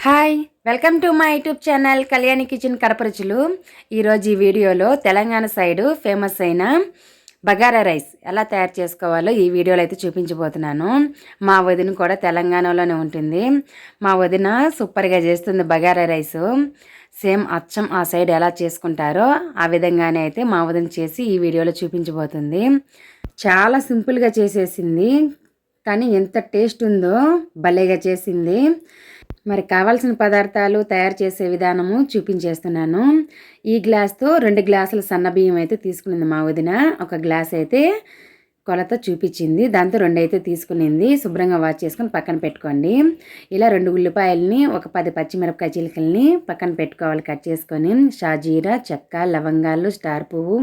Hi welcome to my YouTube channel Kalyani kitchen Kadapa రుచులు. ఈరోజు ఈ వీడియోలో తెలంగాణ సైడు ఫేమస్ అయిన బగారా రైస్ ఎలా తయారు చేసుకోవాలో ఈ వీడియోలో అయితే చూపించబోతున్నాను. మా వదిన కూడా తెలంగాణలోనే ఉంటుంది. మా వదిన సూపర్గా చేస్తుంది బగారా రైసు. సేమ్ అచ్చం ఆ సైడ్ ఎలా చేసుకుంటారో ఆ విధంగానే అయితే మా వదిన చేసి ఈ వీడియోలో చూపించబోతుంది. చాలా సింపుల్గా చేసేసింది, కానీ ఎంత టేస్ట్ ఉందో భలేగా చేసింది. మరి కావాల్సిన పదార్థాలు తయారు చేసే విధానము చూపించేస్తున్నాను. ఈ గ్లాస్తో 2 గ్లాసుల సన్నబియ్యం అయితే తీసుకునింది మా వదిన. ఒక గ్లాస్ అయితే కొలత చూపించింది, దాంతో 2 అయితే తీసుకునింది. శుభ్రంగా వాష్ చేసుకొని పక్కన పెట్టుకోండి. ఇలా 2 ఉల్లిపాయలని, ఒక 10 పచ్చిమిరపకాయ చిలుకల్ని పక్కన పెట్టుకోవాలి కట్ చేసుకొని. షాజీరా, చెక్క, లవంగాలు, స్టార్ పువ్వు,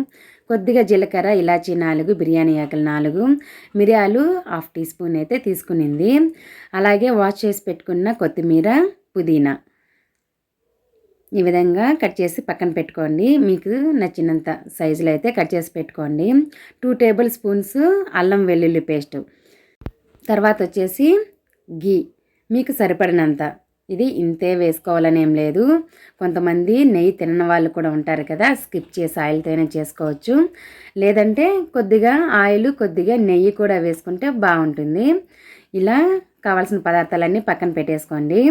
కొద్దిగా జీలకర్ర, ఇలాచీ 4, బిర్యానీ ఆకులు 4, మిరియాలు 1/2 టీ స్పూన్ అయితే తీసుకునింది. అలాగే వాష్ చేసి పెట్టుకున్న కొత్తిమీర, పుదీనా ఈ విధంగా కట్ చేసి పక్కన పెట్టుకోండి. మీకు నచ్చినంత సైజులో అయితే కట్ చేసి పెట్టుకోండి. 2 టేబుల్ స్పూన్స్ అల్లం వెల్లుల్లి పేస్టు, తర్వాత వచ్చేసి గీ మీకు సరిపడినంత. ఇది ఇంతే వేసుకోవాలని ఏం లేదు. కొంతమంది నెయ్యి తినని వాళ్ళు కూడా ఉంటారు కదా, స్కిప్ చేసి ఆయిల్తోనే చేసుకోవచ్చు. లేదంటే కొద్దిగా ఆయిల్, కొద్దిగా నెయ్యి కూడా వేసుకుంటే బాగుంటుంది. ఇలా కావాల్సిన పదార్థాలన్నీ పక్కన పెట్టేసుకోండి.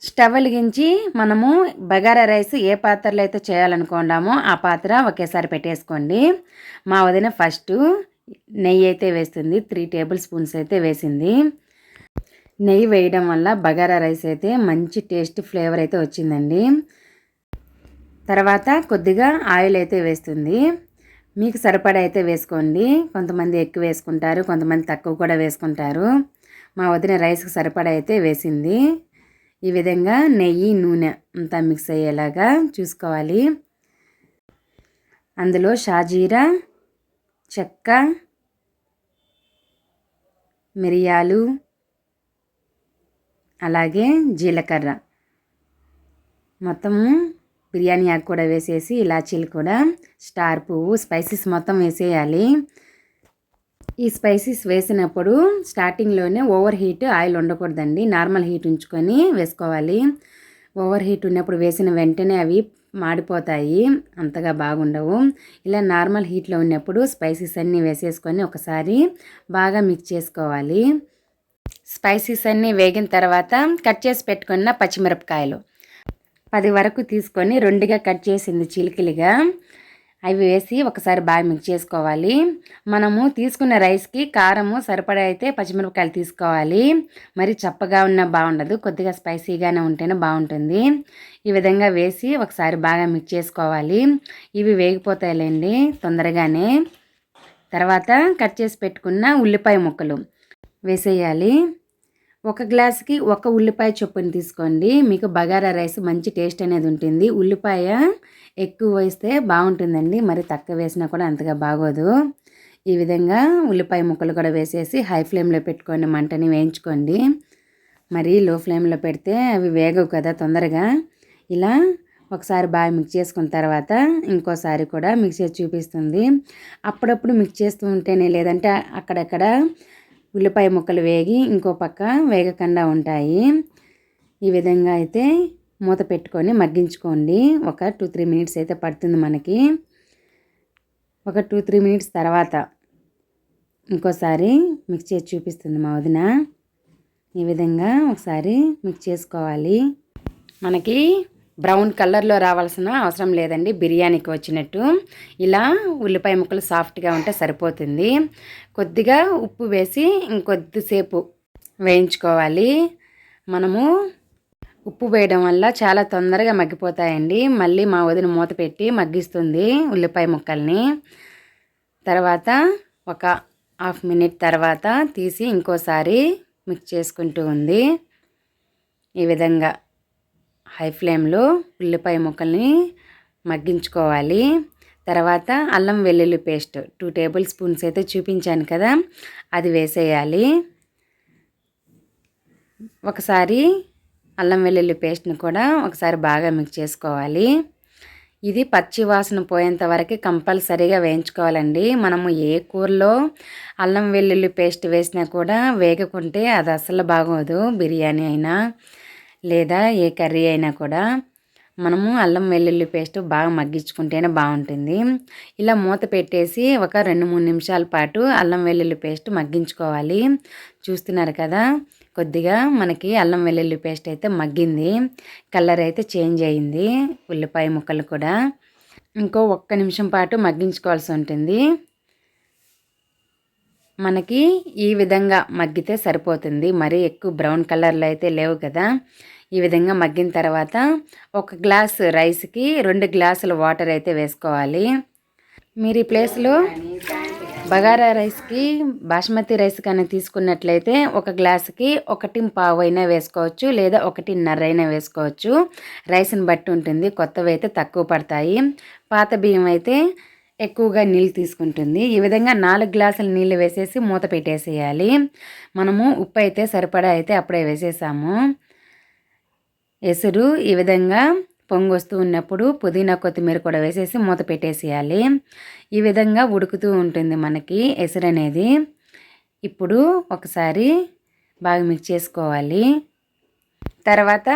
స్టవ్ వెలిగించి మనము బగారా రైస్ ఏ పాత్రలో అయితే చేయాలనుకున్నామో ఆ పాత్ర ఒకేసారి పెట్టేసుకోండి. మా వదిన ఫస్ట్ నెయ్యి అయితే వేస్తుంది. 3 టేబుల్ స్పూన్స్ అయితే వేసింది. నెయ్యి వేయడం వల్ల బగారా రైస్ అయితే మంచి టేస్ట్, ఫ్లేవర్ అయితే వచ్చిందండి. తర్వాత కొద్దిగా ఆయిల్ అయితే వేస్తుంది. మీకు సరిపడా అయితే వేసుకోండి. కొంతమంది ఎక్కువ వేసుకుంటారు, కొంతమంది తక్కువ కూడా వేసుకుంటారు. మా వదిన రైస్కి సరిపడా అయితే వేసింది. ఈ విధంగా నెయ్యి, నూనె అంతా మిక్స్ అయ్యేలాగా చూసుకోవాలి. అందులో షాజీరా, చెక్క, మిరియాలు, అలాగే జీలకర్ర, మొత్తము బిర్యానీ ఆకు కూడా వేసేసి, ఇలాచీలు కూడా, స్టార్ పువ్వు, స్పైసెస్ మొత్తం వేసేయాలి. ఈ స్పైసెస్ వేసినప్పుడు స్టార్టింగ్లోనే ఓవర్ హీట్ ఆయిల్ ఉండకూడదండి, నార్మల్ హీట్ ఉంచుకొని వేసుకోవాలి. ఓవర్ హీట్ ఉన్నప్పుడు వేసిన వెంటనే అవి మాడిపోతాయి, అంతగా బాగుండవు. ఇలా నార్మల్ హీట్లో ఉన్నప్పుడు స్పైసెస్ అన్నీ వేసేసుకొని ఒకసారి బాగా మిక్స్ చేసుకోవాలి. స్పైసెస్ అన్నీ వేగిన తర్వాత కట్ చేసి పెట్టుకున్న పచ్చిమిరపకాయలు 10 వరకు తీసుకొని 2గా కట్ చేసింది చిలికిలిగా, అవి వేసి ఒకసారి బాగా మిక్స్ చేసుకోవాలి. మనము తీసుకున్న రైస్కి కారము సరిపడా అయితే పచ్చిమిరపకాయలు తీసుకోవాలి. మరి చప్పగా ఉన్నా బాగుండదు, కొద్దిగా స్పైసీగానే ఉంటేనే బాగుంటుంది. ఈ విధంగా వేసి ఒకసారి బాగా మిక్స్ చేసుకోవాలి. ఇవి వేగిపోతాయిలేండి తొందరగానే. తర్వాత కట్ చేసి పెట్టుకున్న ఉల్లిపాయ ముక్కలు వేసేయాలి. 1 గ్లాసుకి 1 ఉల్లిపాయ చొప్పున తీసుకోండి. మీకు బగారా రైస్ మంచి టేస్ట్ అనేది ఉంటుంది. ఉల్లిపాయ ఎక్కువ వేస్తే బాగుంటుందండి, మరి తక్కువ వేసినా కూడా అంతగా బాగోదు. ఈ విధంగా ఉల్లిపాయ ముక్కలు కూడా వేసేసి హై ఫ్లేమ్లో పెట్టుకొని మంటని వేయించుకోండి. మరి లో ఫ్లేమ్లో పెడితే అవి వేగవు కదా తొందరగా. ఇలా ఒకసారి బాగా మిక్స్ చేసుకున్న తర్వాత ఇంకోసారి కూడా మిక్స్ చేసి చూపిస్తుంది. అప్పుడప్పుడు మిక్స్ చేస్తూ ఉంటేనే, లేదంటే అక్కడక్కడ ఉల్లిపాయ ముక్కలు వేగి ఇంకో పక్క వేగకుండా ఉంటాయి. ఈ విధంగా అయితే మూత పెట్టుకొని మగ్గించుకోండి. ఒక 2-3 మినిట్స్ అయితే పడుతుంది మనకి. ఒక 2-3 మినిట్స్ తర్వాత ఇంకోసారి మిక్స్ చేసి చూపిస్తుంది మా వదిన. ఈ విధంగా ఒకసారి మిక్స్ చేసుకోవాలి. మనకి బ్రౌన్ కలర్లో రావాల్సిన అవసరం లేదండి, బిర్యానీకి వచ్చినట్టు. ఇలా ఉల్లిపాయ ముక్కలు సాఫ్ట్గా ఉంటే సరిపోతుంది. కొద్దిగా ఉప్పు వేసి ఇంకొద్దిసేపు వేయించుకోవాలి. మనము ఉప్పు వేయడం వల్ల చాలా తొందరగా మగ్గిపోతాయండి. మళ్ళీ మా వదిన మూత పెట్టి మగ్గిస్తుంది ఉల్లిపాయ ముక్కల్ని. తర్వాత ఒక 1/2 మినిట్ తర్వాత తీసి ఇంకోసారి మిక్స్ చేసుకుంటూ ఉంది. ఈ విధంగా హై ఫ్లేమ్లో ఉల్లిపాయ ముక్కల్ని మగ్గించుకోవాలి. తర్వాత అల్లం వెల్లుల్లి పేస్ట్ 2 టేబుల్ స్పూన్స్ అయితే చూపించాను కదా, అది వేసేయాలి. ఒకసారి అల్లం వెల్లుల్లి పేస్ట్ని కూడా ఒకసారి బాగా మిక్స్ చేసుకోవాలి. ఇది పచ్చి వాసన పోయేంత వరకు కంపల్సరీగా వేయించుకోవాలండి. మనము ఏ కూరలో అల్లం వెల్లుల్లి పేస్ట్ వేసినా కూడా వేగకుంటే అది అసలు బాగోదు, బిర్యానీ అయినా లేదా ఏ కర్రీ అయినా కూడా మనము అల్లం వెల్లుల్లి పేస్ట్ బాగా మగ్గించుకుంటేనే బాగుంటుంది. ఇలా మూత పెట్టేసి ఒక 2-3 నిమిషాల పాటు అల్లం వెల్లుల్లి పేస్ట్ మగ్గించుకోవాలి. చూస్తున్నారు కదా, కొద్దిగా మనకి అల్లం వెల్లుల్లి పేస్ట్ అయితే మగ్గింది, కలర్ అయితే చేంజ్ అయింది. ఉల్లిపాయ ముక్కలు కూడా ఇంకో 1 నిమిషం పాటు మగ్గించుకోవాల్సి ఉంటుంది. మనకి ఈ విధంగా మగ్గితే సరిపోతుంది, మరీ ఎక్కువ బ్రౌన్ కలర్లో అయితే లేవు కదా. ఈ విధంగా మగ్గిన తర్వాత 1 గ్లాస్ రైస్కి 2 గ్లాసుల వాటర్ అయితే వేసుకోవాలి. మీరు ఈ ప్లేస్లో బగారా రైస్కి బాస్మతి రైస్ కానీ తీసుకున్నట్లయితే 1 గ్లాసుకి 1.25 అయినా వేసుకోవచ్చు, లేదా 1.5 అయినా వేసుకోవచ్చు. రైస్ని బట్టి ఉంటుంది, కొత్తవి అయితే తక్కువ పడతాయి, పాత బియ్యం అయితే ఎక్కువగా నీళ్ళు తీసుకుంటుంది. ఈ విధంగా 4 గ్లాసుల నీళ్ళు వేసేసి మూత పెట్టేసేయాలి. మనము ఉప్పు అయితే సరిపడా అయితే అప్పుడే వేసేసాము. ఎసురు ఈ విధంగా పొంగు వస్తూ ఉన్నప్పుడు పుదీనా కొత్తిమీర కూడా వేసేసి మూత పెట్టేసేయాలి. ఈ విధంగా ఉడుకుతూ ఉంటుంది మనకి ఎసురు అనేది. ఇప్పుడు ఒకసారి బాగా మిక్స్ చేసుకోవాలి. తర్వాత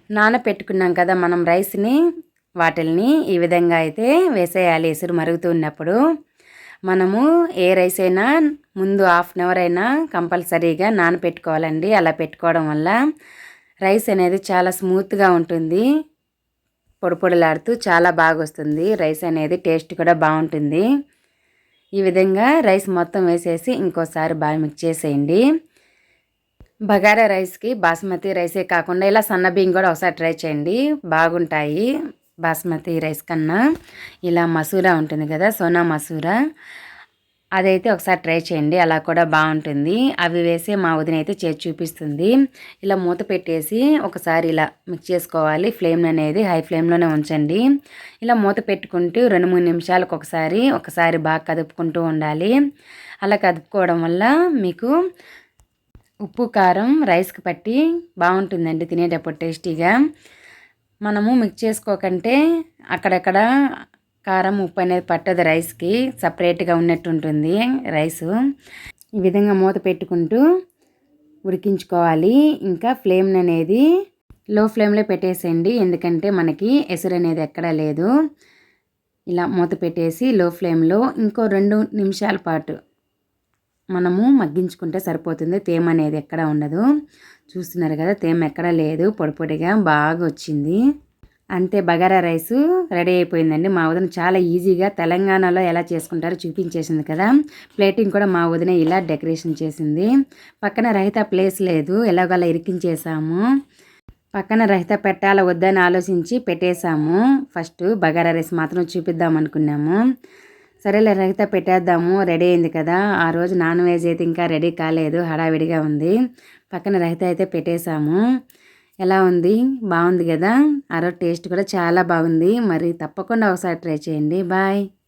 నానపెట్టుకున్నాం కదా మనం రైస్ని, వాటిల్ని ఈ విధంగా అయితే వేసేయాలి. ఎసురు మరుగుతూ ఉన్నప్పుడు మనము ఏ రైస్ అయినా ముందు 1/2 అవర్ అయినా కంపల్సరీగా నానపెట్టుకోవాలండి. అలా పెట్టుకోవడం వల్ల రైస్ అనేది చాలా స్మూత్గా ఉంటుంది, పొడి పొడిలాడుతూ చాలా బాగా వస్తుంది. రైస్ అనేది టేస్ట్ కూడా బాగుంటుంది. ఈ విధంగా రైస్ మొత్తం వేసేసి ఇంకోసారి బాగా మిక్స్ చేసేయండి. బగారా రైస్కి బాస్మతి రైసే కాకుండా ఇలా సన్న బియ్యం కూడా ఒకసారి ట్రై చేయండి, బాగుంటాయి. బాస్మతి రైస్ కన్నా ఇలా మసూరా ఉంటుంది కదా, సోనా మసూరా, అదైతే ఒకసారి ట్రై చేయండి, అలా కూడా బాగుంటుంది. అవి వేసి మా వదిన అయితే చేసి చూపిస్తుంది. ఇలా మూత పెట్టేసి ఒకసారి ఇలా మిక్స్ చేసుకోవాలి. ఫ్లేమ్ అనేది హై ఫ్లేమ్లోనే ఉంచండి. ఇలా మూత పెట్టుకుంటూ 2-3 నిమిషాలకు ఒకసారి బాగా కదుపుకుంటూ ఉండాలి. అలా కదుపుకోవడం వల్ల మీకు ఉప్పు కారం రైస్కి పట్టి బాగుంటుందండి తినేటప్పుడు టేస్టీగా. మనము మిక్స్ చేసుకోకంటే అక్కడక్కడ కారం ఉప్పు అనేది పట్టదు, రైస్కి సపరేట్గా ఉన్నట్టు ఉంటుంది రైసు. ఈ విధంగా మూత పెట్టుకుంటూ ఉడికించుకోవాలి. ఇంకా ఫ్లేమ్ అనేది లో ఫ్లేమ్లో పెట్టేసేయండి, ఎందుకంటే మనకి ఎసురు అనేది ఎక్కడా లేదు. ఇలా మూత పెట్టేసి లో ఫ్లేమ్లో ఇంకో 2 నిమిషాల పాటు మనము మగ్గించుకుంటే సరిపోతుంది. తేమ అనేది ఎక్కడ ఉండదు. చూస్తున్నారు కదా, తేమ ఎక్కడా లేదు, పొడి పొడిగా బాగా వచ్చింది. అంతే, బగారా రైసు రెడీ అయిపోయిందండి. మా వదిన చాలా ఈజీగా తెలంగాణలో ఎలా చేసుకుంటారో చూపించేసింది కదా. ప్లేటింగ్ కూడా మా వదిన ఇలా డెకరేషన్ చేసింది. పక్కన రైతా ప్లేస్ లేదు, ఎలాగోలా ఇరికించేసాము. పక్కన రైతా పెట్టాలా వద్దని ఆలోచించి పెట్టేశాము. ఫస్ట్ బగారా రైస్ మాత్రం చూపిద్దాం అనుకున్నాము. సరేలే రైతా పెట్టేద్దాము, రెడీ అయింది కదా. ఆ రోజు నాన్ వెజ్ అయితే ఇంకా రెడీ కాలేదు, హడావిడిగా ఉంది. పక్కన రైతా అయితే పెట్టేశాము. ఎలా ఉంది, బాగుంది కదా. ఆ రోజు టేస్ట్ కూడా చాలా బాగుంది. మరి తప్పకుండా ఒకసారి ట్రై చేయండి. బాయ్.